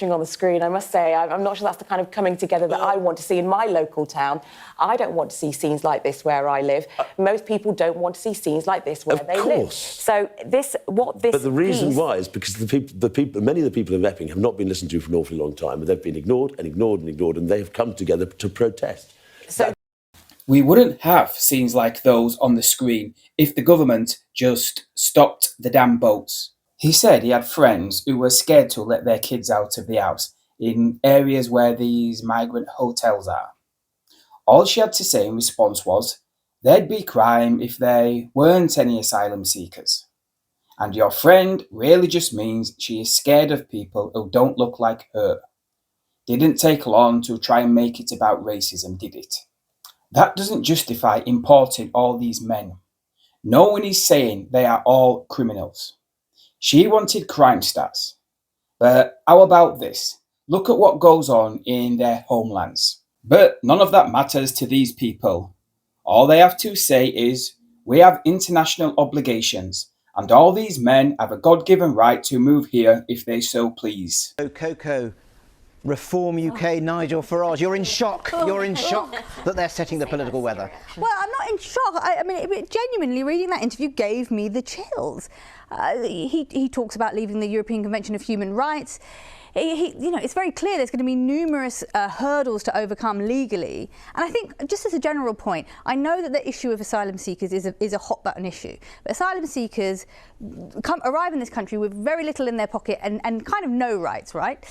On the screen, I must say, I'm not sure that's the kind of coming together that I want to see in my local town. I don't want to see scenes like this where I live. Most people don't want to see scenes like this where they live. So But the reason why is because many of the people in Epping have not been listened to for an awfully long time, and they've been ignored and ignored and ignored, and they have come together to protest. We wouldn't have scenes like those on the screen if the government just stopped the damn boats. He said he had friends who were scared to let their kids out of the house in areas where these migrant hotels are. All she had to say in response was, there'd be crime if there weren't any asylum seekers. And your friend really just means she is scared of people who don't look like her. Didn't take long to try and make it about racism, did it? That doesn't justify importing all these men. No one is saying they are all criminals. She wanted crime stats. But how about this? Look at what goes on in their homelands. But none of that matters to these people. All they have to say is, we have international obligations, and all these men have a God-given right to move here if they so please. Coco, Reform UK, Nigel Farage, you're in shock. You're in shock that they're setting the political weather. Well, I'm not in shock. I mean, genuinely, reading that interview gave me the chills. He talks about leaving the European Convention of Human Rights. You know, it's very clear there's going to be numerous hurdles to overcome legally. And I think, just as a general point, I know that the issue of asylum seekers is a hot button issue. But asylum seekers arrive in this country with very little in their pocket and kind of no rights, right?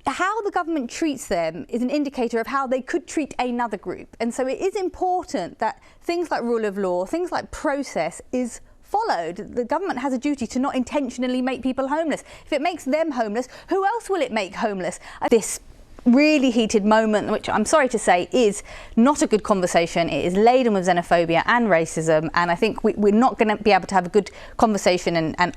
How the government treats them is an indicator of how they could treat another group. And so it is important that things like rule of law, things like process is followed. The government has a duty to not intentionally make people homeless. If it makes them homeless, who else will it make homeless? This really heated moment, which I'm sorry to say is not a good conversation. It is laden with xenophobia and racism, and I think we're not going to be able to have a good conversation. And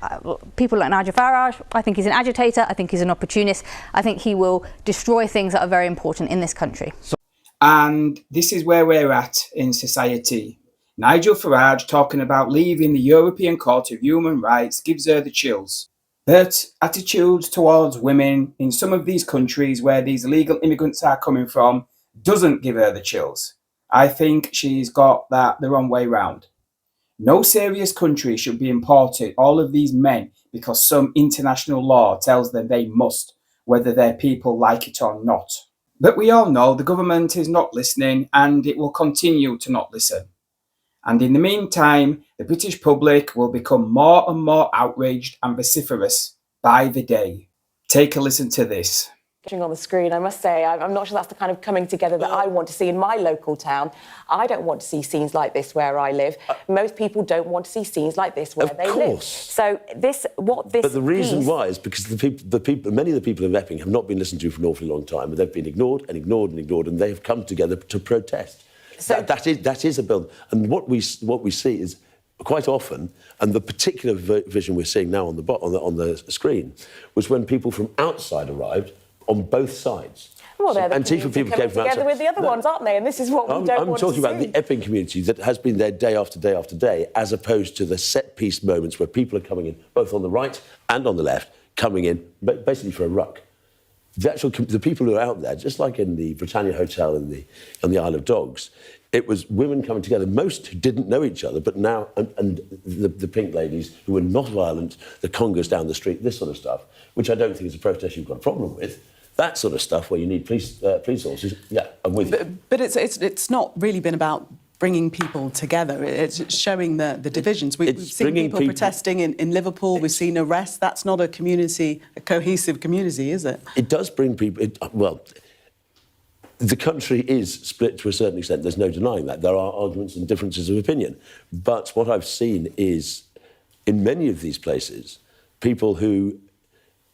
people like Nigel Farage, I think he's an agitator, I think he's an opportunist, I think he will destroy things that are very important in this country. And this is where we're at in society. Nigel Farage talking about leaving the European Court of Human Rights gives her the chills. But attitudes towards women in some of these countries where these illegal immigrants are coming from doesn't give her the chills. I think she's got that the wrong way round. No serious country should be importing all of these men because some international law tells them they must, whether their people like it or not. But we all know the government is not listening, and it will continue to not listen. And in the meantime, the British public will become more and more outraged and vociferous by the day. Take a listen to this. On the screen, I must say, I'm not sure that's the kind of coming together that I want to see in my local town. I don't want to see scenes like this where I live. Most people don't want to see scenes like this where they live. So But the reason why is because many of the people in Epping have not been listened to for an awfully long time, and they've been ignored and ignored and ignored, and they have come together to protest. So that is a build. And what we see is quite often, and the particular vision we're seeing now on the screen, was when people from outside arrived on both sides. Well, they're the Antifa people came from together outside. with the other ones, aren't they? And this is what we don't want to see. I'm talking about the Epping community that has been there day after day after day, as opposed to the set-piece moments where people are coming in, both on the right and on the left, coming in basically for a ruck. The people who are out there, just like in the Britannia Hotel on the Isle of Dogs, it was women coming together, most who didn't know each other, but now, and the pink ladies who were not violent, the congas down the street, this sort of stuff, which I don't think is a protest you've got a problem with. That sort of stuff where you need police officers, yeah, I'm with you. But it's not really been about bringing people together. It's showing the divisions. We've seen people protesting in Liverpool. We've seen arrests. That's not a cohesive community, is it? It does bring people... well, the country is split to a certain extent. There's no denying that. There are arguments and differences of opinion. But what I've seen is, in many of these places, people who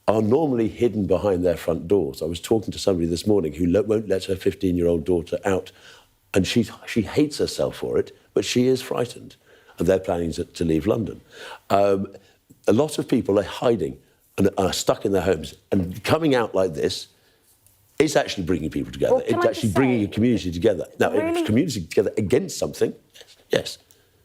are normally hidden behind their front doors. I was talking to somebody this morning who won't let her 15-year-old daughter out, and she hates herself for it, but she is frightened, and they're planning to leave London. A lot of people are hiding and are stuck in their homes, and coming out like this is actually bringing people together. Well, it's actually bringing a community together. Now, really? a community together against something, yes.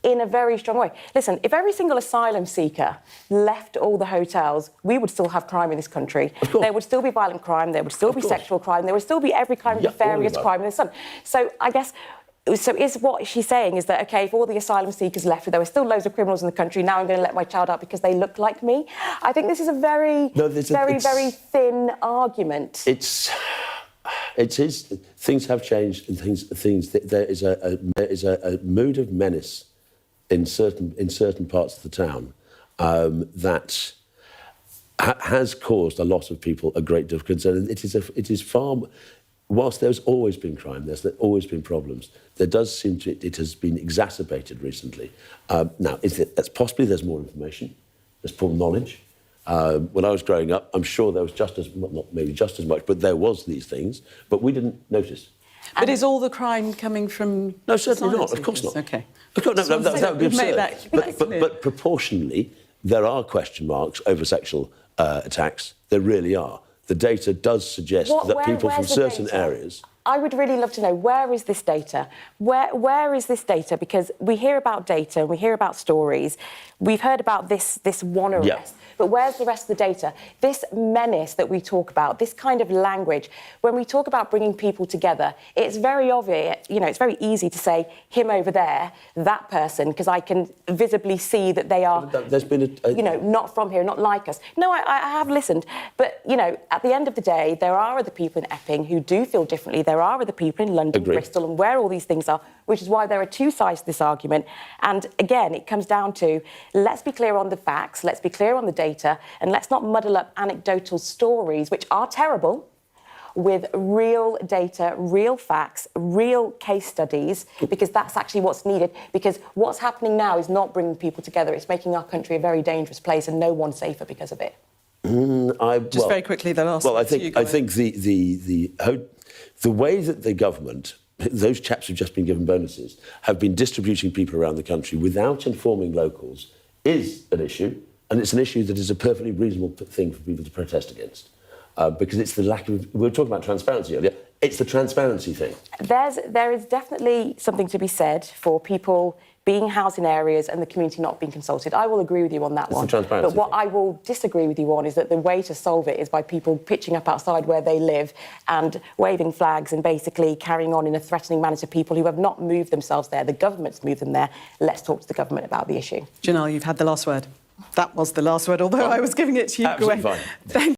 in a very strong way. Listen, if every single asylum seeker left all the hotels, we would still have crime in this country. There would still be violent crime, there would still be sexual crime, there would still be every kind of nefarious crime in the sun. So I guess, so is what she's saying is that, OK, if all the asylum seekers left, there were still loads of criminals in the country, now I'm going to let my child out because they look like me? I think this is a very, very thin argument. It is. Things have changed, and there is a mood of menace in certain parts of the town that has caused a lot of people a great deal of concern. It is far. Whilst there's always been crime, there's always been problems. There does seem to it has been exacerbated recently. Now, that's possibly there's more information, there's more knowledge. When I was growing up, I'm sure there was not maybe just as much, but there was these things, but we didn't notice. But is all the crime coming from... No, certainly not. Of course not. OK. Of course, no, that would be absurd. But proportionally, there are question marks over sexual attacks. There really are. The data does suggest that people from certain areas... I would really love to know, where is this data? Where is this data? Because we hear about data, we hear about stories. We've heard about this one arrest. Yeah. But where's the rest of the data? This menace that we talk about, this kind of language, when we talk about bringing people together, it's very obvious, it's very easy to say, him over there, that person, because I can visibly see that they are, there's been not from here, not like us. No, I have listened. But, at the end of the day, there are other people in Epping who do feel differently. There are other people in London, Bristol, and where all these things are, which is why there are two sides to this argument. And again, it comes down to, let's be clear on the facts, let's be clear on the data, and let's not muddle up anecdotal stories, which are terrible, with real data, real facts, real case studies, because that's actually what's needed. Because what's happening now is not bringing people together. It's making our country a very dangerous place, and no one's safer because of it. Very quickly, the last. Well, I think the way that the government, those chaps who've just been given bonuses, have been distributing people around the country without informing locals is an issue, and it's an issue that is a perfectly reasonable thing for people to protest against. Because it's the lack of... We were talking about transparency earlier. It's the transparency thing. There is definitely something to be said for people being housed in areas and the community not being consulted. I will agree with you on that one. It's the transparency But what I will disagree with you on is that the way to solve it is by people pitching up outside where they live and waving flags and basically carrying on in a threatening manner to people who have not moved themselves there. The government's moved them there. Let's talk to the government about the issue. Janelle, you've had the last word. That was the last word, although I was giving it to you. Absolutely fine. Thank